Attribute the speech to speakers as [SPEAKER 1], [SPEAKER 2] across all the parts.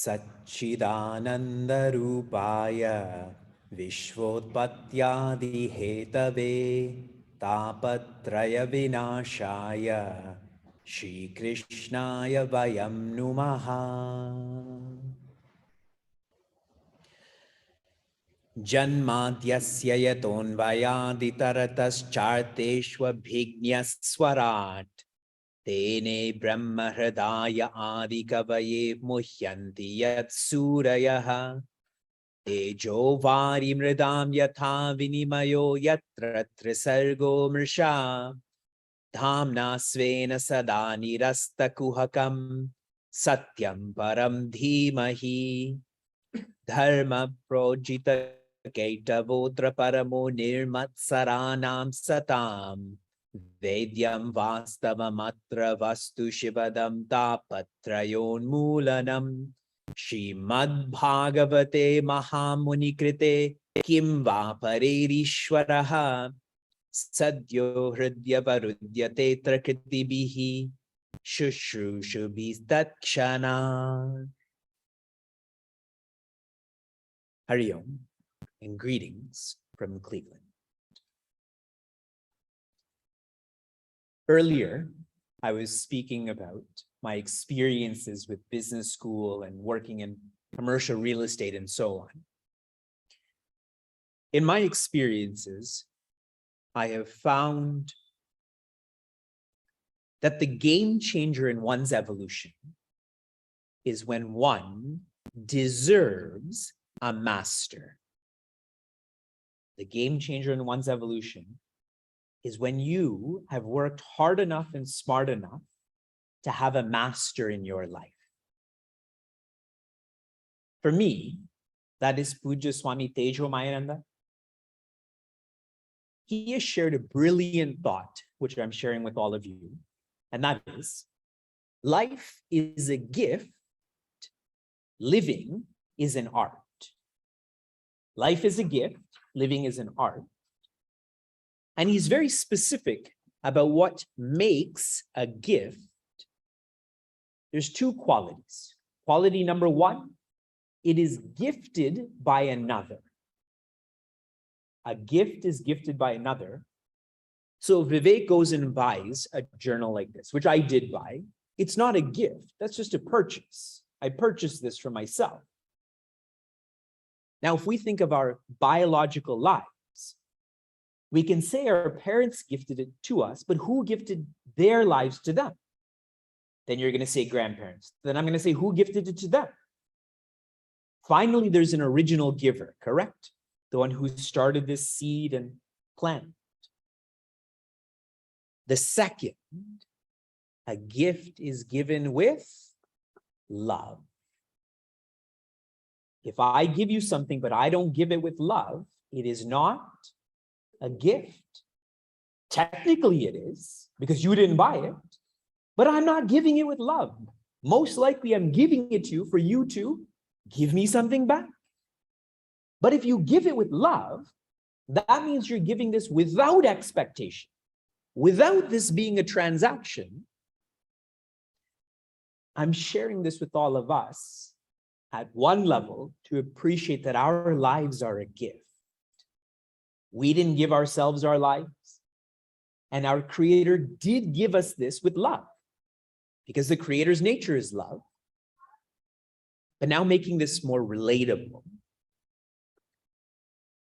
[SPEAKER 1] Satchidanandarupaya Vishvotpatyadi Hetave Tapatraya Vinashaya Shri Krishnaya Vayam Numaha. Janmadyasya yatonvayaditaratascharteshvabhignaswarat Tene Brahma Hridaya Adi Kavaye Muhyanti Yat Surayaha Tejo Vari Mridam Yatha Vinimayo Yatra Trisargo Mrsha Dhamna Svena Sada Nirasta Kuhakam Satyam Param Dhimahi Dharma Projita Kaitavotra Paramo Nirmatsaranam Satam Vedyam Vastavamatra Vastu Shivadam Tapatrayon Mulanam Srimad Bhagavate Mahamuni Krite Kim Vaparerishwaraha Sadyo Hridya Varudyate Trakritibihi Shushrushubi Tatshana. Hari Om and greetings from Cleveland. Earlier, I was speaking about my experiences with business school and working in commercial real estate and so on. In my experiences, I have found that the game changer in one's evolution is when one deserves a master. The game changer in one's evolution is when you have worked hard enough and smart enough to have a master in your life. For me, that is Puja Swami Tejo Mayananda. He has shared a brilliant thought, which I'm sharing with all of you, and that is, life is a gift, living is an art. Life is a gift, living is an art. And he's very specific about what makes a gift. There's two qualities. Quality number one, it is gifted by another. A gift is gifted by another. So Vivek goes and buys a journal like this, which I did buy. It's not a gift, that's just a purchase. I purchased this for myself. Now, if we think of our biological lives, we can say our parents gifted it to us, but who gifted their lives to them? Then you're going to say grandparents. Then I'm going to say who gifted it to them? Finally, there's an original giver, correct? The one who started this seed and plant. The second, a gift is given with love. If I give you something, but I don't give it with love, it is not a gift. Technically it is, because you didn't buy it, but I'm not giving it with love. Most likely I'm giving it to you for you to give me something back. But if you give it with love, that means you're giving this without expectation, without this being a transaction. I'm sharing this with all of us at one level to appreciate that our lives are a gift. We didn't give ourselves our lives, and our Creator did give us this with love. because the Creator's nature is love. But now making this more relatable.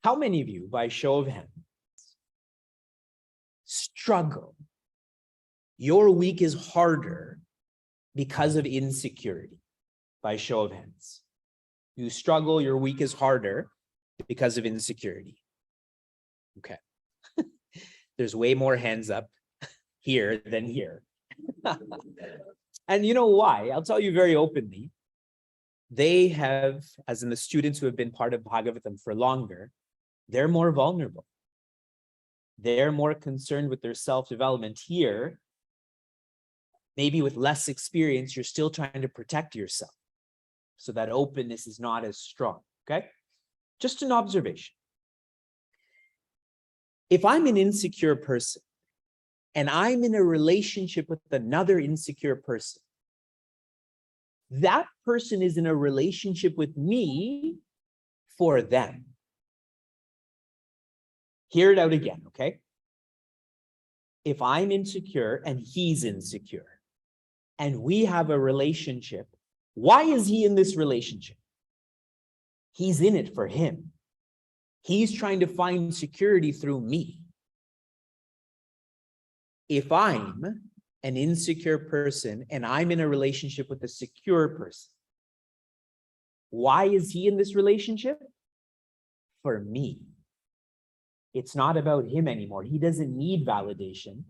[SPEAKER 1] How many of you, by show of hands, struggle? Your week is harder because of insecurity. By show of hands. You struggle, your week is harder because of insecurity. Okay. There's way more hands up here than here. And you know why? I'll tell you very openly. They have, as in the students who have been part of Bhagavatam for longer, they're more vulnerable. They're more concerned with their self-development. Here, maybe with less experience, you're still trying to protect yourself. So that openness is not as strong, okay? Just an observation. If I'm an insecure person and I'm in a relationship with another insecure person, that person is in a relationship with me for them. Hear it out again, okay? If I'm insecure and he's insecure and we have a relationship, why is he in this relationship? He's in it for him. He's trying to find security through me. If I'm an insecure person and I'm in a relationship with a secure person, why is he in this relationship? For me. It's not about him anymore. He doesn't need validation.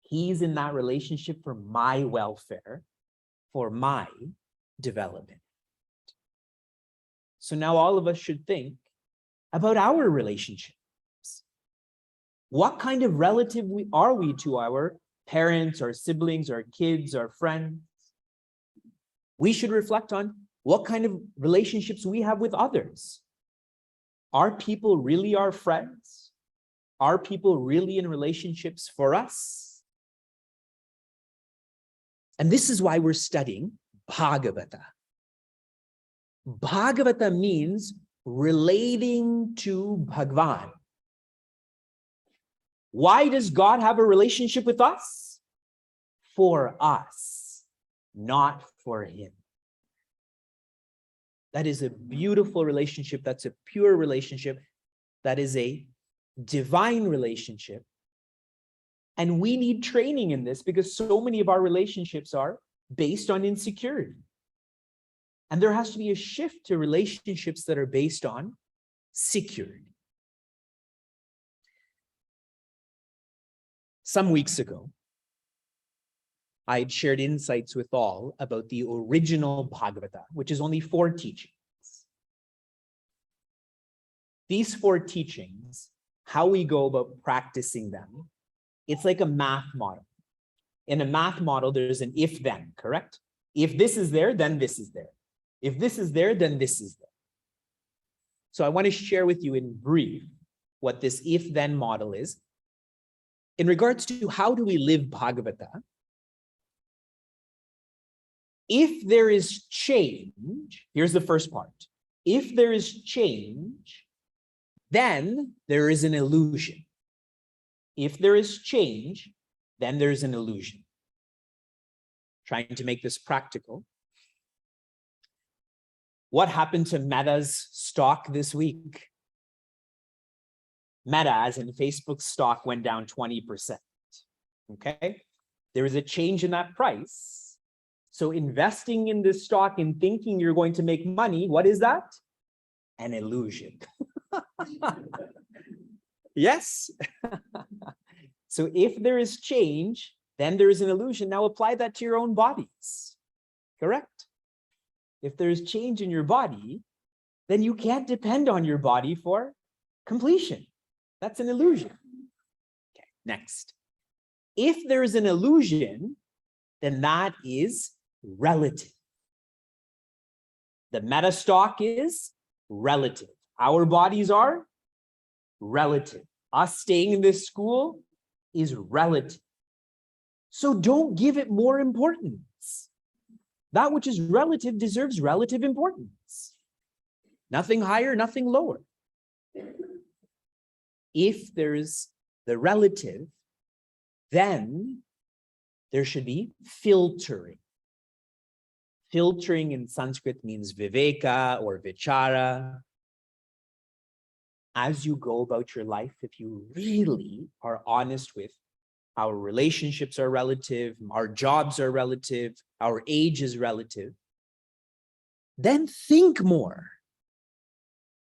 [SPEAKER 1] He's in that relationship for my welfare, for my development. So now all of us should think about our relationships. What kind of relative are we to our parents, our siblings, our kids, our friends? We should reflect on what kind of relationships we have with others. Are people really our friends? Are people really in relationships for us? And this is why we're studying Bhagavata. Bhagavata means relating to Bhagwan. Why does God have a relationship with us? For us, not for him. That is a beautiful relationship. That's a pure relationship. That is a divine relationship. And we need training in this because so many of our relationships are based on insecurity. And there has to be a shift to relationships that are based on security. Some weeks ago, I had shared insights with all about the original Bhagavata, which is only 4 teachings. These 4 teachings, how we go about practicing them, it's like a math model. In a math model, there's an if-then, correct? If this is there, then this is there. If this is there, then this is there. So I want to share with you in brief what this if-then model is. In regards to how do we live Bhagavata, if there is change, here's the first part. If there is change, then there is an illusion. If there is change, then there's an illusion. Trying to make this practical. What happened to Meta's stock this week? Meta, as in Facebook's stock, went down 20%. Okay? There is a change in that price. So investing in this stock and thinking you're going to make money, what is that? An illusion. Yes. So if there is change, then there is an illusion. Now apply that to your own bodies. Correct? If there's change in your body, then you can't depend on your body for completion. That's an illusion. Okay, next. If there is an illusion, then that is relative. The meta stock is relative. Our bodies are relative. Us staying in this school is relative. So don't give it more importance. That which is relative deserves relative importance. Nothing higher, nothing lower. If there's the relative, then there should be filtering. Filtering in Sanskrit means viveka or vichara. As you go about your life, if you really are honest with our relationships are relative, our jobs are relative, our age is relative, then think more.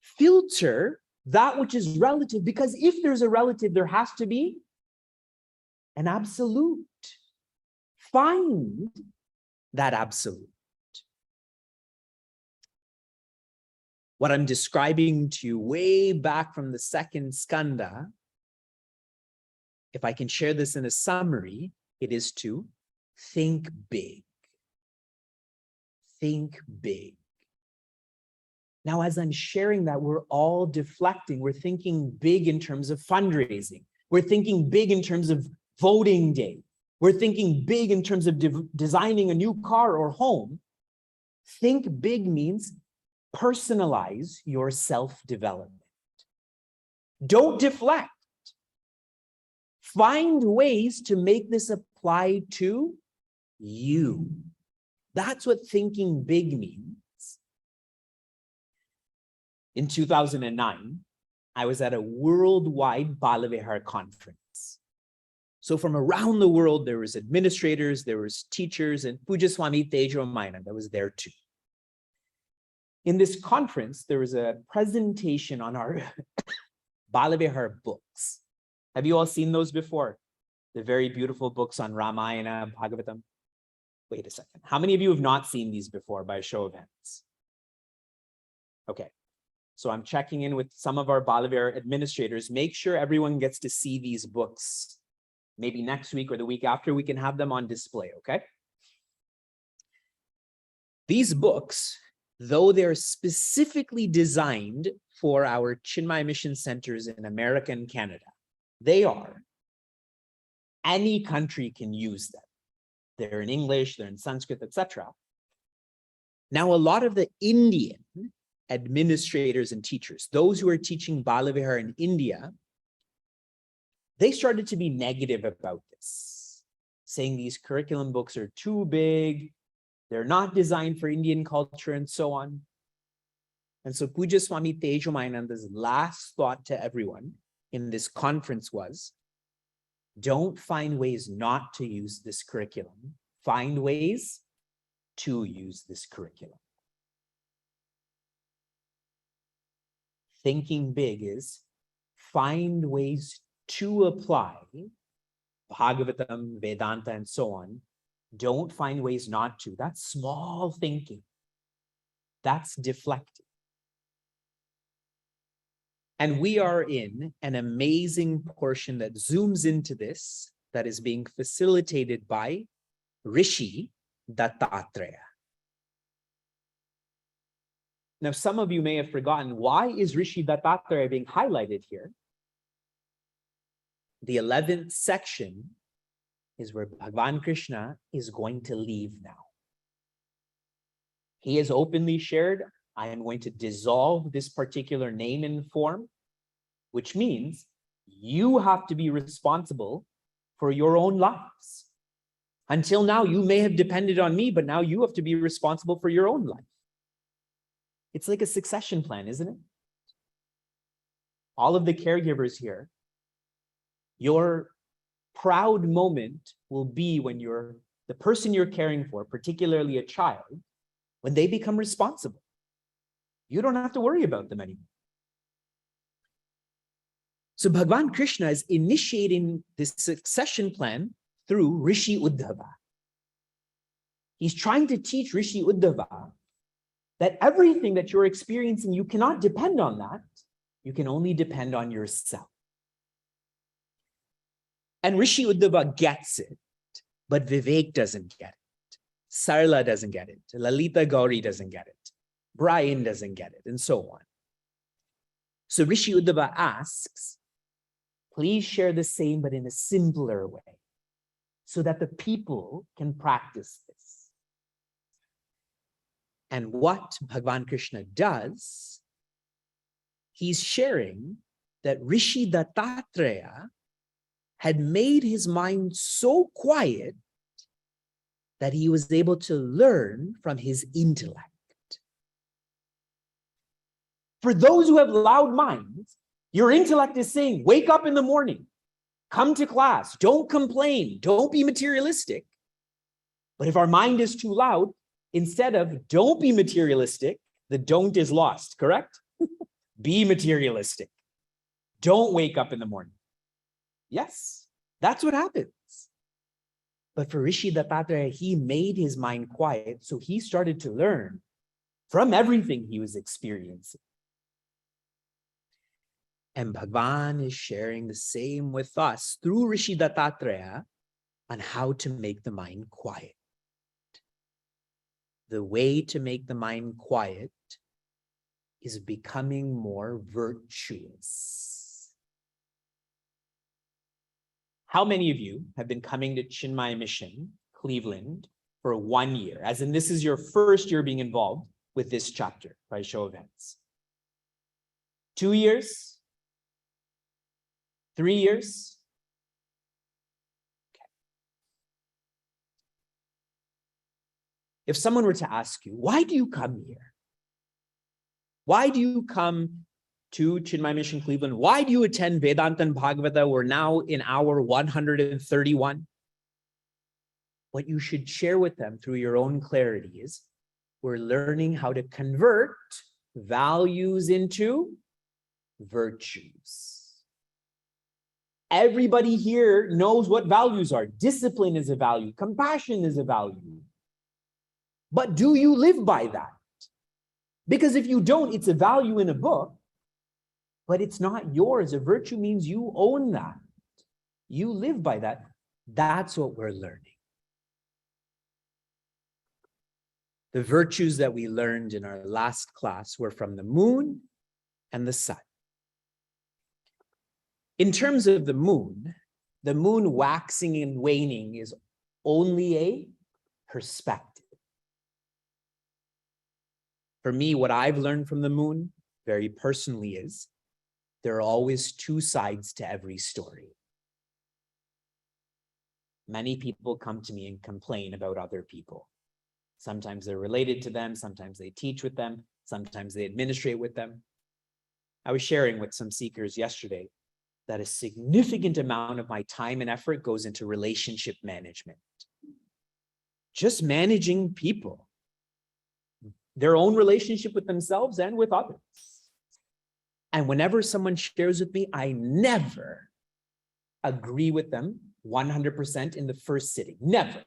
[SPEAKER 1] Filter that which is relative, because if there's a relative, there has to be an absolute. Find that absolute. What I'm describing to you way back from the second skanda, if I can share this in a summary, it is to think big. Think big. Now, as I'm sharing that, we're all deflecting. We're thinking big in terms of fundraising. We're thinking big in terms of voting day. We're thinking big in terms of designing a new car or home. Think big means personalize your self-development. Don't deflect. Find ways to make this apply to you. That's what thinking big means. In 2009, I was at a worldwide Balavihar conference. So from around the world, there was administrators, there was teachers, and Puja Swami Tejomaina that was there too. In this conference, there was a presentation on our Balavihar books. Have you all seen those before? The very beautiful books on Ramayana, Bhagavatam. Wait a second. How many of you have not seen these before by a show of hands? Okay. So I'm checking in with some of our Balavihar administrators. Make sure everyone gets to see these books. Maybe next week or the week after, we can have them on display, okay? These books, though they're specifically designed for our Chinmaya mission centers in America and Canada, any country can use them. They're in English, they're in Sanskrit, etc. Now, a lot of the Indian administrators and teachers, those who are teaching Balavihar in India, they started to be negative about this, saying these curriculum books are too big, they're not designed for Indian culture, and so on. And so Puja Swami Tejomayananda's last thought to everyone in this conference was, don't find ways not to use this curriculum. Find ways to use this curriculum. Thinking big is find ways to apply Bhagavatam, Vedanta, and so on. Don't find ways not to. That's small thinking. That's deflecting. And we are in an amazing portion that zooms into this, that is being facilitated by Rishi Dattatreya. Now, some of you may have forgotten, why is Rishi Dattatreya being highlighted here? The 11th section is where Bhagavan Krishna is going to leave now. He has openly shared, I am going to dissolve this particular name and form, which means you have to be responsible for your own lives. Until now, you may have depended on me, but now you have to be responsible for your own life. It's like a succession plan, isn't it? All of the caregivers here, your proud moment will be when the person you're caring for, particularly a child, when they become responsible. You don't have to worry about them anymore. So Bhagavan Krishna is initiating this succession plan through Rishi Uddhava. He's trying to teach Rishi Uddhava that everything that you're experiencing, you cannot depend on that. You can only depend on yourself. And Rishi Uddhava gets it, but Vivek doesn't get it. Sarla doesn't get it. Lalita Gauri doesn't get it. Brian doesn't get it, and so on. So Rishi Uddhava asks, please share the same, but in a simpler way, so that the people can practice this. And what Bhagavan Krishna does, he's sharing that Rishi Dattatreya had made his mind so quiet that he was able to learn from his intellect. For those who have loud minds, your intellect is saying, wake up in the morning, come to class, don't complain, don't be materialistic. But if our mind is too loud, instead of don't be materialistic, the don't is lost, correct? Be materialistic. Don't wake up in the morning. Yes, that's what happens. But for Rishi Dattatreya, he made his mind quiet, so he started to learn from everything he was experiencing. And Bhagavan is sharing the same with us through Rishi Dattatreya on how to make the mind quiet. The way to make the mind quiet is becoming more virtuous. How many of you have been coming to Chinmaya Mission, Cleveland, for 1 year? As in, this is your first year being involved with this chapter by show of hands. 2 years? 3 years? Okay. If someone were to ask you, why do you come here? Why do you come to Chinmaya Mission Cleveland? Why do you attend Vedanta and Bhagavata? We're now in hour 131. What you should share with them through your own clarity is we're learning how to convert values into virtues. Everybody here knows what values are. Discipline is a value. Compassion is a value. But do you live by that? Because if you don't, it's a value in a book, but it's not yours. A virtue means you own that. You live by that. That's what we're learning. The virtues that we learned in our last class were from the moon and the sun. In terms of the moon waxing and waning is only a perspective. For me, what I've learned from the moon, very personally, is there are always two sides to every story. Many people come to me and complain about other people. Sometimes they're related to them, sometimes they teach with them, sometimes they administrate with them. I was sharing with some seekers yesterday that a significant amount of my time and effort goes into relationship management. Just managing people, their own relationship with themselves and with others. And whenever someone shares with me, I never agree with them 100% in the first sitting, never.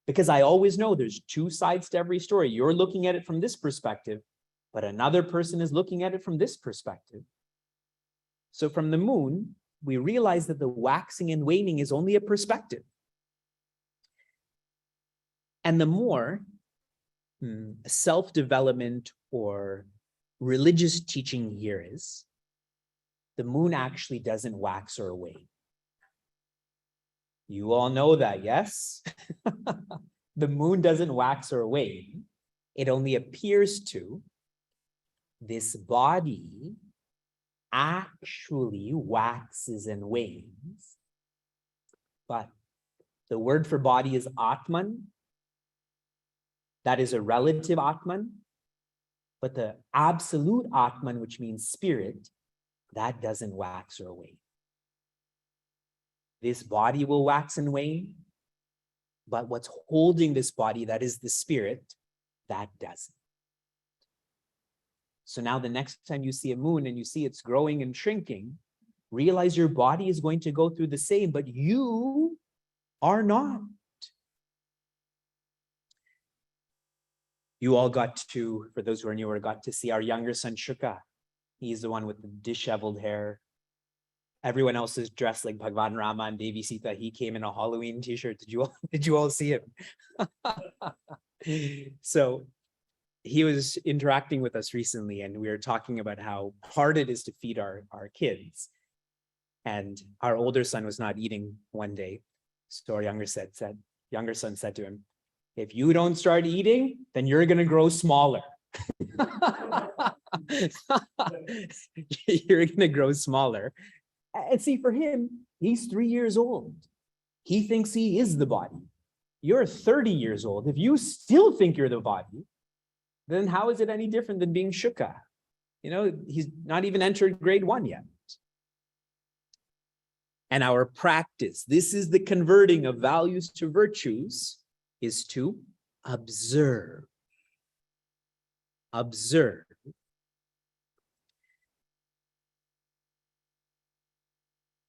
[SPEAKER 1] Because I always know there's two sides to every story. You're looking at it from this perspective, but another person is looking at it from this perspective. So from the moon, we realize that the waxing and waning is only a perspective. And the more self-development or religious teaching here is, the moon actually doesn't wax or wane. You all know that, yes? The moon doesn't wax or wane. It only appears to. This body actually waxes and wanes. But the word for body is Atman. That is a relative Atman. But the absolute Atman, which means spirit, that doesn't wax or wane. This body will wax and wane, but what's holding this body, that is the spirit, that doesn't. So now the next time you see a moon and you see it's growing and shrinking, realize your body is going to go through the same, but you are not. You all got to, for those who are newer, got to see our younger son, Shuka. He's the one with the disheveled hair. Everyone else is dressed like Bhagavan Rama and Devi Sita. He came in a Halloween t-shirt. Did you all see him? So he was interacting with us recently, and we were talking about how hard it is to feed our kids. And our older son was not eating one day. So our younger son said to him, if you don't start eating, then you're going to grow smaller. You're going to grow smaller. And see, for him, he's 3 years old. He thinks he is the body. you're 30 years old. If you still think you're the body, then how is it any different than being Shuka? You know, he's not even entered grade 1 yet. And our practice, this is the converting of values to virtues, is to observe. Observe.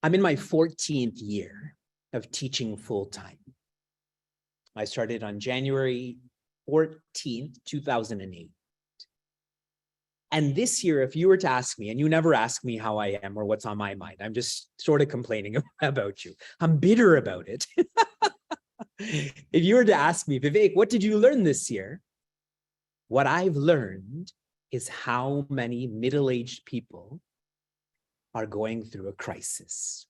[SPEAKER 1] I'm in my 14th year of teaching full-time. I started on January 14th, 2008. And this year, if you were to ask me, and you never ask me how I am or what's on my mind, I'm just sort of complaining about you. I'm bitter about it. If you were to ask me, Vivek, what did you learn this year? What I've learned is how many middle-aged people are going through a crisis.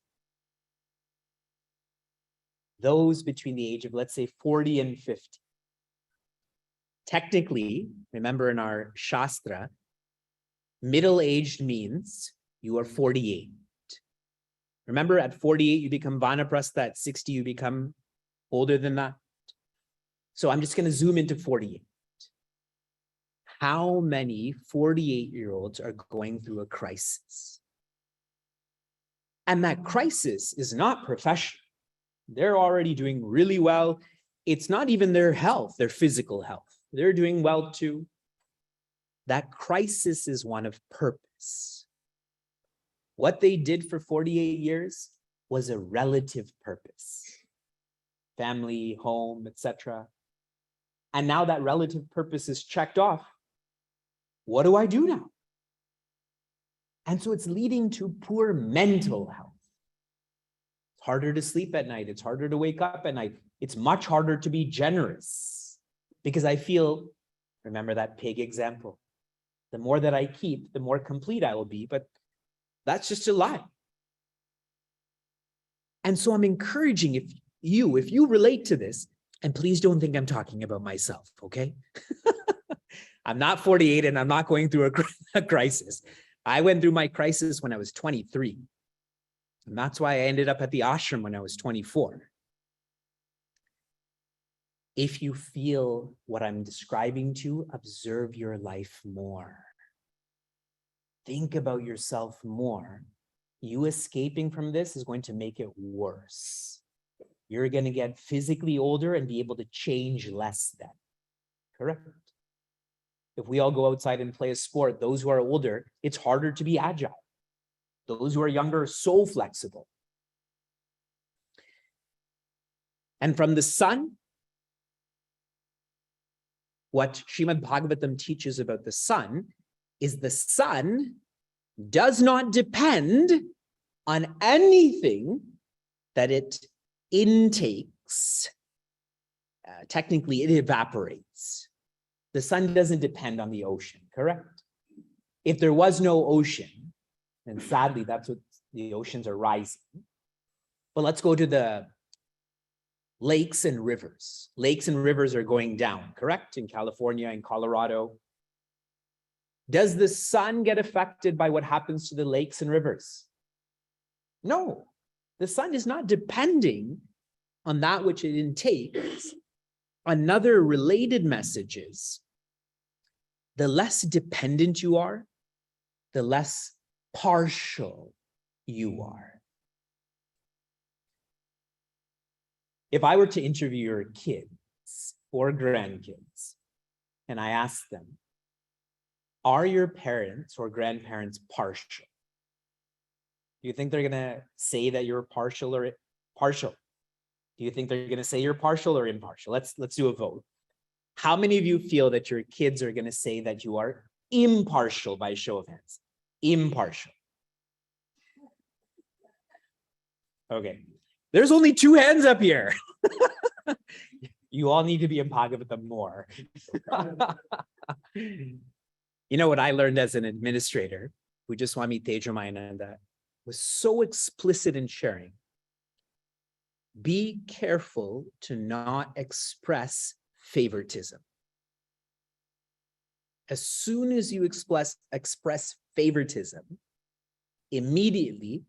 [SPEAKER 1] Those between the age of, let's say, 40 and 50. Technically, remember in our Shastra, middle-aged means you are 48. Remember, at 48, you become Vanaprastha. At 60, you become older than that. So I'm just going to zoom into 48. How many 48-year-olds are going through a crisis? And that crisis is not professional. They're already doing really well. It's not even their health, their physical health. They're doing well too. That crisis is one of purpose. What they did for 48 years was a relative purpose. Family, home, etc. And now that relative purpose is checked off. What do I do now? And so it's leading to poor mental health. It's harder to sleep at night. It's harder to wake up at night. It's much harder to be generous because I feel, remember that pig example, the more that I keep, the more complete I will be, but that's just a lie. And so I'm encouraging if you relate to this, and please don't think I'm talking about myself, okay? I'm not 48 and I'm not going through a crisis. I went through my crisis when I was 23. And that's why I ended up at the ashram when I was 24. If you feel what I'm describing to you, observe your life more. Think about yourself more. You escaping from this is going to make it worse. You're going to get physically older and be able to change less then. Correct? If we all go outside and play a sport, those who are older, it's harder to be agile. Those who are younger are so flexible. And from the sun, what Srimad Bhagavatam teaches about the sun is the sun does not depend on anything that it intakes. Technically, it evaporates. The sun doesn't depend on the ocean, correct? If there was no ocean, and sadly, that's what the oceans are rising. But let's go to the lakes and rivers. Lakes and rivers are going down, correct? In California and Colorado. Does the sun get affected by what happens to the lakes and rivers? No, the sun is not depending on that which it intakes. Another related message is, the less dependent you are, the less partial you are. If I were to interview your kids or grandkids, and I asked them, are your parents or grandparents partial? Do you think they're gonna say that you're partial or partial? Do you think they're gonna say you're partial or impartial? Let's do a vote. How many of you feel that your kids are gonna say that you are impartial by show of hands? Impartial. Okay. There's only 2 hands up here. You all need to be in Bhagavatam more. You know what I learned as an administrator, Pujaswami Tejamayana, was so explicit in sharing. Be careful to not express favoritism. As soon as you express favoritism, immediately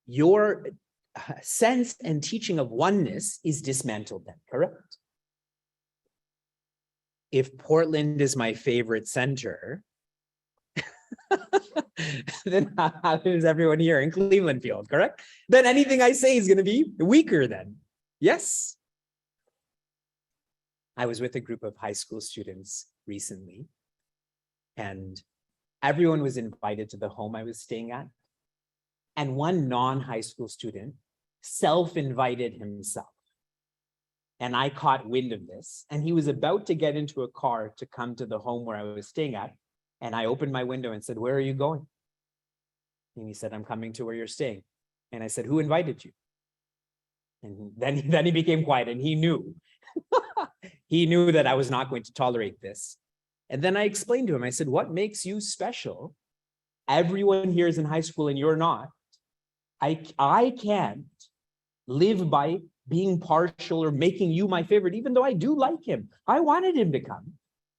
[SPEAKER 1] your sense and teaching of oneness is dismantled then, correct? if Portland is my favorite center, then how does everyone here in Cleveland feel, correct? Then anything I say is going to be weaker then. Yes. I was with a group of high school students recently, and everyone was invited to the home I was staying at. And one non-high school student self-invited himself. And I caught wind of this, and he was about to get into a car to come to the home where I was staying at. And I opened my window and said, "Where are you going?" And he said, "I'm coming to where you're staying." And I said, "Who invited you?" And then he became quiet, and he knew. He knew that I was not going to tolerate this. And then I explained to him, I said, "What makes you special? Everyone here is in high school and you're not. I can't live by being partial or making you my favorite, even though I do like him. I wanted him to come,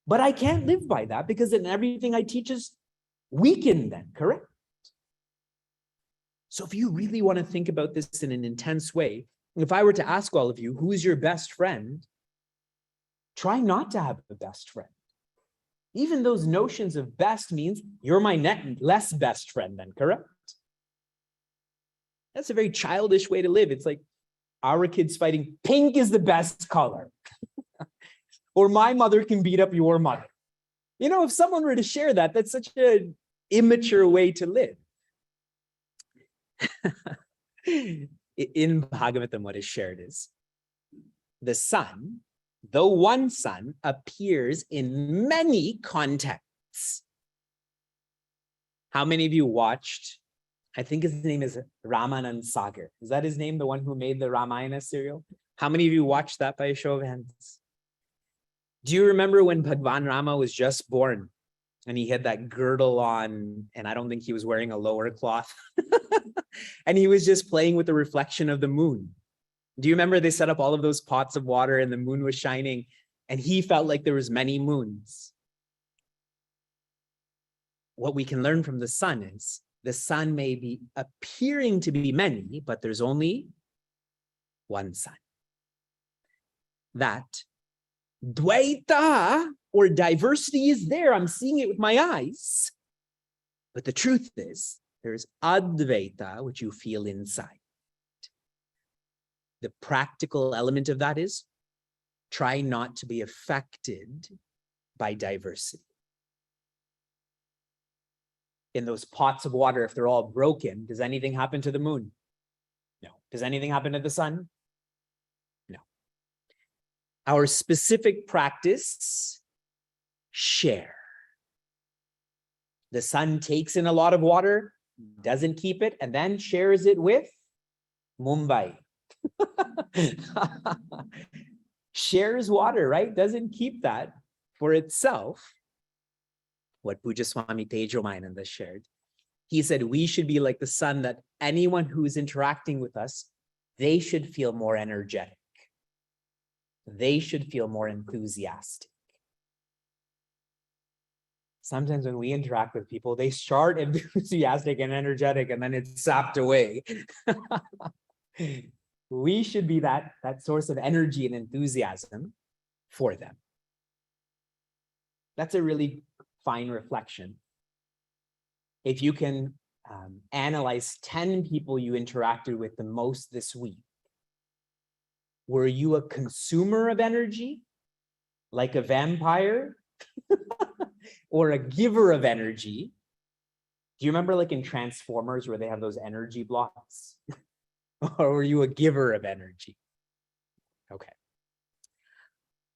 [SPEAKER 1] but I can't live by that because then everything I teach is weakened then, correct?" So if you really want to think about this in an intense way, if I were to ask all of you, who is your best friend? Try not to have a best friend. Even those notions of best means you're my less best friend then, correct? That's a very childish way to live. It's like our kids fighting, pink is the best color. Or my mother can beat up your mother. You know, if someone were to share that, that's such an immature way to live. In Bhagavatam, what is shared is the sun, though one sun, appears in many contexts. How many of you watched, I think his name is Ramanand Sagar. Is that his name, the one who made the Ramayana serial? How many of you watched that by a show of hands? Do you remember when Bhagwan Rama was just born and he had that girdle on, and I don't think he was wearing a lower cloth, and he was just playing with the reflection of the moon? Do you remember they set up all of those pots of water and the moon was shining and he felt like there was many moons? What we can learn from the sun is the sun may be appearing to be many, but there's only one sun. That Dvaita, or diversity, is there. I'm seeing it with my eyes. But the truth is, there's Advaita, which you feel inside. The practical element of that is try not to be affected by diversity. In those pots of water, if they're all broken, does anything happen to the moon? No. Does anything happen to the sun? No. Our specific practice, share. The sun takes in a lot of water, doesn't keep it, and then shares it with Mumbai. Shares water, right? Doesn't keep that for itself. What Puja Swami Tejomayananda shared. He said, we should be like the sun, that anyone who is interacting with us, they should feel more energetic. They should feel more enthusiastic. Sometimes when we interact with people, they start enthusiastic and energetic, and then it's sapped away. We should be that source of energy and enthusiasm for them. That's a really fine reflection. If you can analyze 10 people you interacted with the most this week, were you a consumer of energy, like a vampire, or a giver of energy? Do you remember like in Transformers where they have those energy blocks? Or were you a giver of energy? Okay.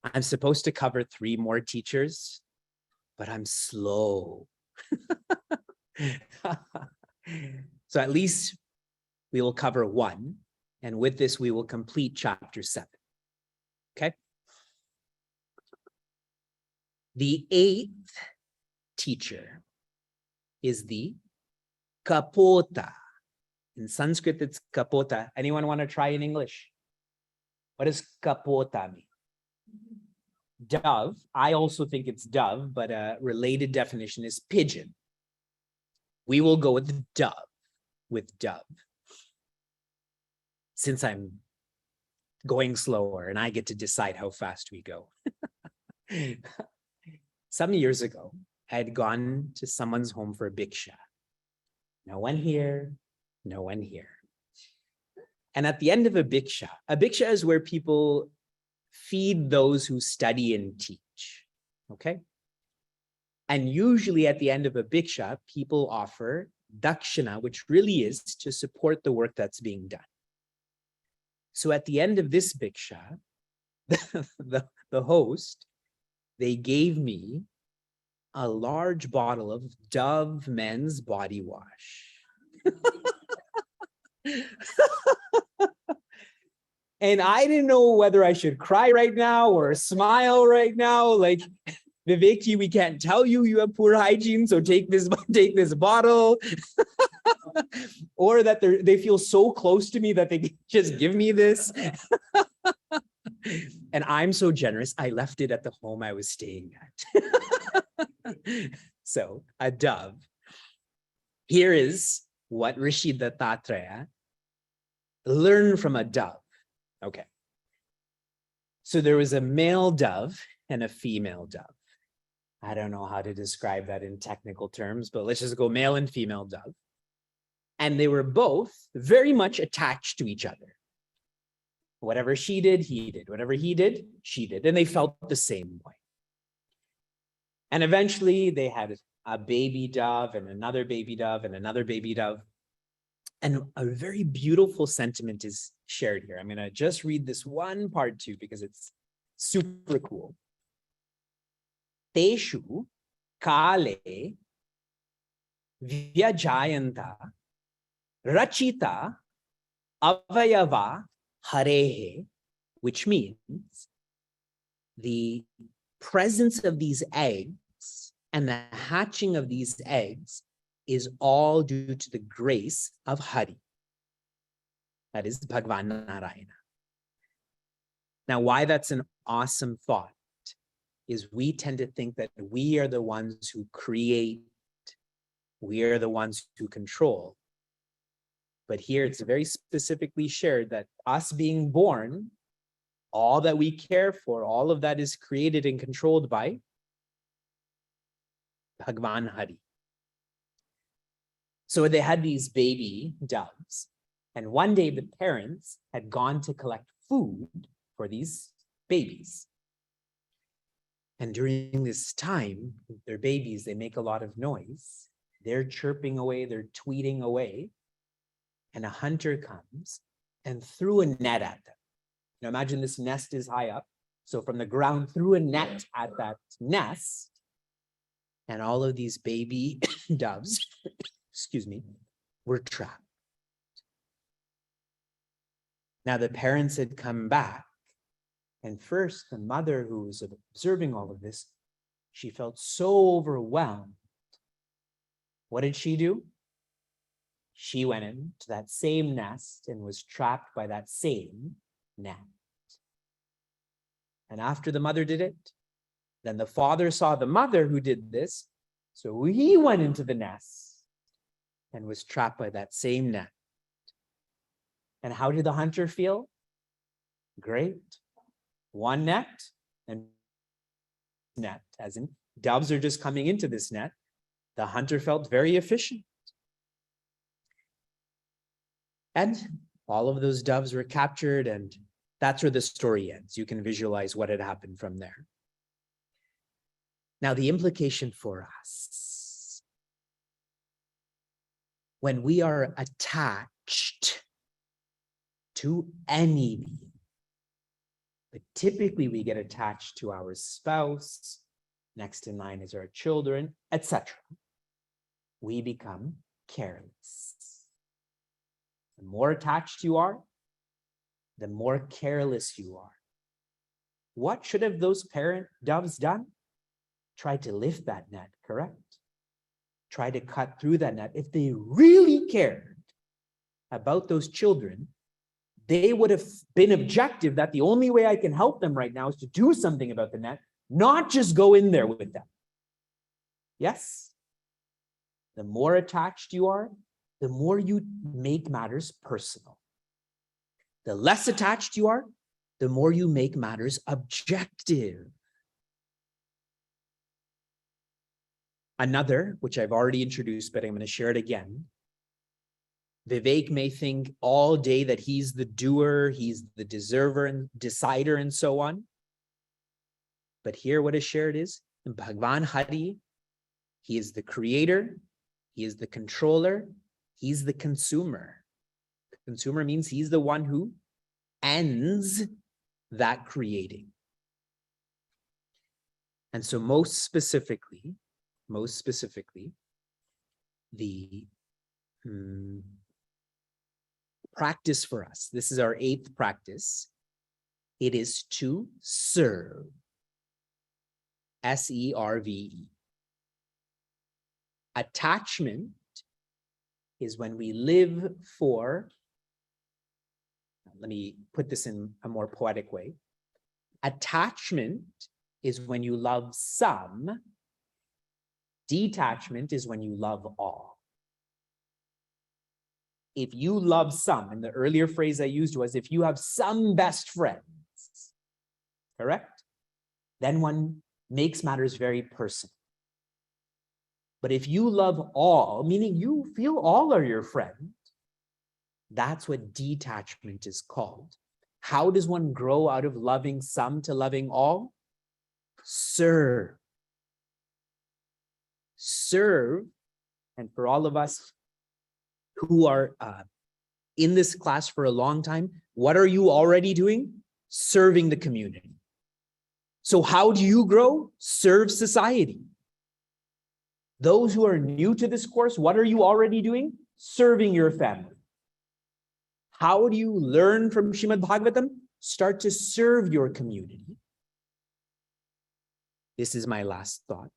[SPEAKER 1] I'm supposed to cover 3 more teachers, but I'm slow. So at least we will cover 1, and with this we will complete chapter 7. Okay. The 8th teacher is the Kapota. In Sanskrit, it's Kapota. Anyone want to try in English? What does Kapota mean? Dove. I also think it's dove, but a related definition is pigeon. We will go with dove, since I'm going slower and I get to decide how fast we go. Some years ago, I had gone to someone's home for a bhiksha. No one here, no one here. And at the end of a bhiksha is where people feed those who study and teach, okay? And usually at the end of a bhiksha, people offer dakshina, which really is to support the work that's being done. So at the end of this bhiksha, the host, they gave me a large bottle of Dove men's body wash. And I didn't know whether I should cry right now or smile right now. Like, Vivekji, we can't tell you you have poor hygiene, so take this bottle. Or that they feel so close to me that they just give me this. And I'm so generous, I left it at the home I was staying at. So, a dove. Here is what Rishi Dattatreya learned from a dove. Okay. So there was a male dove and a female dove. I don't know how to describe that in technical terms, but let's just go male and female dove. And they were both very much attached to each other. Whatever she did, he did. Whatever he did, she did. And they felt the same way. And eventually they had a baby dove and another baby dove and another baby dove. And a very beautiful sentiment is shared here. I'm going to just read this one part too, because it's super cool. Teshu kale vyajayanta rachita avayava harehe, which means the presence of these eggs and the hatching of these eggs is all due to the grace of Hari. That is Bhagavan Narayana. Now, why that's an awesome thought is we tend to think that we are the ones who create, we are the ones who control. But here it's very specifically shared that us being born, all that we care for, all of that is created and controlled by Bhagavan Hari. So they had these baby doves, and one day the parents had gone to collect food for these babies. And during this time, their babies, they make a lot of noise. They're chirping away, they're tweeting away. And a hunter comes and threw a net at them. Now imagine this nest is high up. So from the ground, threw a net at that nest. And all of these baby doves, excuse me, were trapped. Now the parents had come back. And first, the mother who was observing all of this, she felt so overwhelmed. What did she do? She went into that same nest and was trapped by that same net. And after the mother did it, then the father saw the mother who did this, so he went into the nest and was trapped by that same net. And how did the hunter feel? Great. One net and net, as in doves are just coming into this net. The hunter felt very efficient. And all of those doves were captured, and that's where the story ends. You can visualize what had happened from there. Now, the implication for us, when we are attached to any being, but typically we get attached to our spouse, next in line is our children, etc. We become careless. The more attached you are, the more careless you are. What should have those parent doves done? Try to lift that net, correct? Try to cut through that net. If they really cared about those children, they would have been objective that the only way I can help them right now is to do something about the net, not just go in there with them. Yes? The more attached you are, the more you make matters personal. The less attached you are, the more you make matters objective. Another, which I've already introduced, but I'm going to share it again. Vivek may think all day that he's the doer, he's the deserver and decider and so on. But here what is shared is, in Bhagwan Hari, he is the creator, he is the controller, he's the consumer. The consumer means he's the one who ends that creating. And so most specifically, the practice for us, this is our 8th practice, it is to serve. S-E-R-V-E. Attachment is when we live for, let me put this in a more poetic way. Attachment is when you love some. Detachment is when you love all. If you love some, and the earlier phrase I used was if you have some best friends, correct? Then one makes matters very personal. But if you love all, meaning you feel all are your friend, that's what detachment is called. How does one grow out of loving some to loving all? Serve. Serve, and for all of us who are in this class for a long time, what are you already doing? Serving the community. So how do you grow? Serve society. Those who are new to this course, what are you already doing? Serving your family. How do you learn from Srimad Bhagavatam? Start to serve your community. This is my last thought.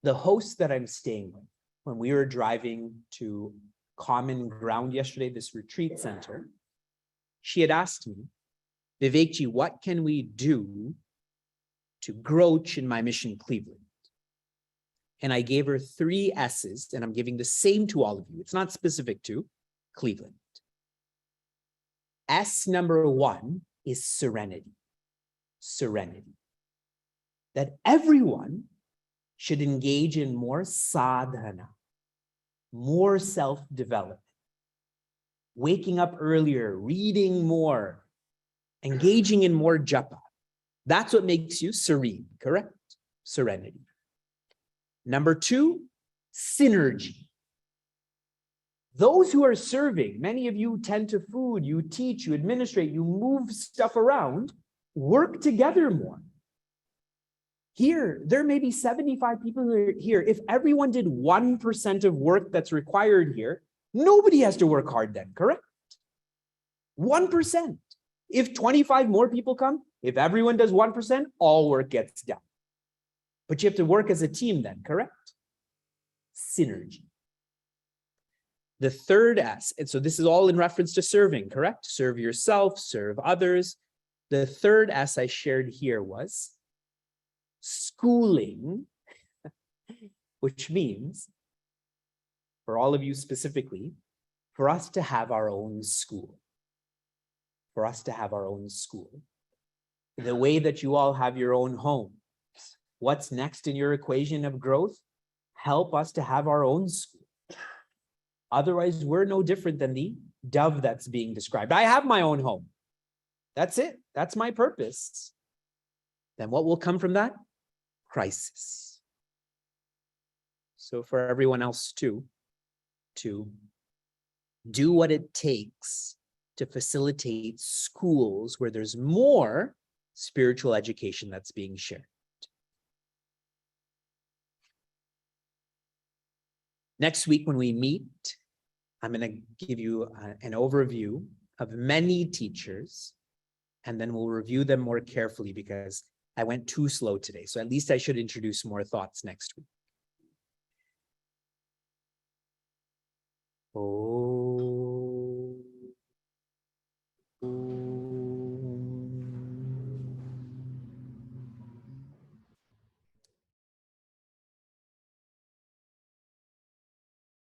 [SPEAKER 1] The host that I'm staying with, when we were driving to Common Ground yesterday, this retreat center, she had asked me, Vivekji, what can we do to grow Chinmaya Mission Cleveland? And I gave her 3 S's, and I'm giving the same to all of you. It's not specific to Cleveland. S number 1 is serenity. Serenity. That everyone should engage in more sadhana, more self-development, waking up earlier, reading more, engaging in more japa. That's what makes you serene, correct? Serenity. Number 2, synergy. Those who are serving, many of you tend to food, you teach, you administrate, you move stuff around, work together more. Here, there may be 75 people who are here. If everyone did 1% of work that's required here, nobody has to work hard then, correct? 1%. If 25 more people come, if everyone does 1%, all work gets done. But you have to work as a team then, correct? Synergy. The third S, and so this is all in reference to serving, correct? Serve yourself, serve others. The third S I shared here was schooling, which means, for all of you specifically, for us to have our own school. For us to have our own school. The way that you all have your own home. What's next in your equation of growth? Help us to have our own school. Otherwise, we're no different than the dove that's being described. I have my own home. That's it. That's my purpose. Then what will come from that? Crisis. So for everyone else too, to do what it takes to facilitate schools where there's more spiritual education that's being shared. Next week when we meet, I'm going to give you an overview of many teachers, and then we'll review them more carefully because I went too slow today. So at least I should introduce more thoughts next week. Oh.